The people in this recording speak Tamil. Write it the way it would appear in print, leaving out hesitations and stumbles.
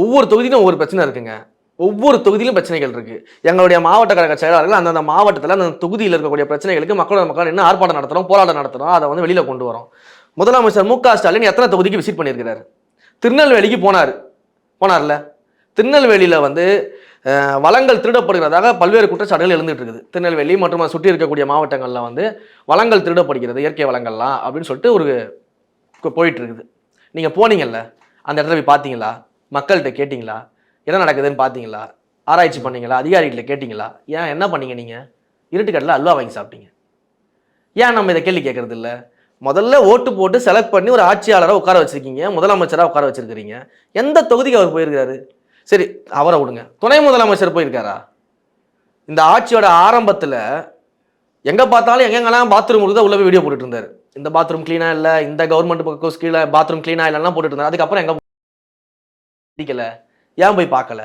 ஒவ்வொரு தொகுதியிலும் ஒவ்வொரு பிரச்சனை இருக்குங்க. ஒவ்வொரு தொகுதியிலும் பிரச்சனைகள் இருக்கு. எங்களுடைய மாவட்ட கழக செயலாளர்கள் அந்தந்த மாவட்டத்தில அந்த தொகுதியில இருக்கக்கூடிய பிரச்சனைகளுக்கு மக்கள் என்ன ஆர்ப்பாட்டம் நடத்துறோம், போராட்டம் நடத்துறோம். அத வந்து வெளியில கொண்டு வரோம். முதலமைச்சர் மு.க.ஸ்டாலின் எத்தனை தொகுதிக்கு விசிட் பண்ணியிருக்கிறாரு? திருநெல்வேலிக்கு போனாரு. போனார்ல. திருநெல்வேலியில வந்து வளங்கள் திருடப்படுகிறதாக பல்வேறு குற்றச்சாட்டுகள் எழுந்துட்டு இருக்குது. திருநெல்வேலி மற்றும் சுற்றி இருக்கக்கூடிய மாவட்டங்கள்ல வந்து வளங்கள் திருடப்படுகிறது, இயற்கை வளங்கள்லாம் அப்படின்னு சொல்லிட்டு ஒரு போயிட்டு இருக்குது. நீங்க போனீங்கல்ல, அந்த இடத்துல போய் பார்த்தீங்களா? மக்கள்கிட்ட கேட்டீங்களா? என்ன நடக்குதுன்னு பார்த்தீங்களா? ஆராய்ச்சி பண்ணீங்களா? அதிகாரிகிட்ட கேட்டீங்களா? ஏன் என்ன பண்ணீங்க நீங்க? இருட்டுக்கடையில அல்வா வாங்கி சாப்பிட்டீங்க. ஏன் நம்ம இத கேள்வி கேட்கறது இல்ல? முதல்ல ஓட்டு போட்டு செலக்ட் பண்ணி ஒரு ஆட்சியாளரா உட்கார வச்சிருக்கீங்க. முதலமைச்சரா உட்கார வச்சிருக்கிறீங்க. எந்த தொகுதிக்கு அவர் போயிருக்காரு? சரி, அவர விடுங்க. துணை முதலமைச்சர் போயிருக்காரா? இந்த ஆட்சியோட ஆரம்பத்துல எங்க பார்த்தாலும் எங்கெங்கெல்லாம் பாத்ரூம் இருக்குதோ உள்ள போய் வீடியோ போட்டுட்டு இருந்தாரு. இந்த பாத்ரூம் கிளீனா இல்ல, இந்த கவர்மெண்ட் பக்கம் கீழ பாத்ரூம் கிளீனா இல்லன்னா போட்டுட்டு இருந்தாரு. அதுக்கப்புறம் எங்க பிடிக்கல? ஏன் போய் பார்க்கல?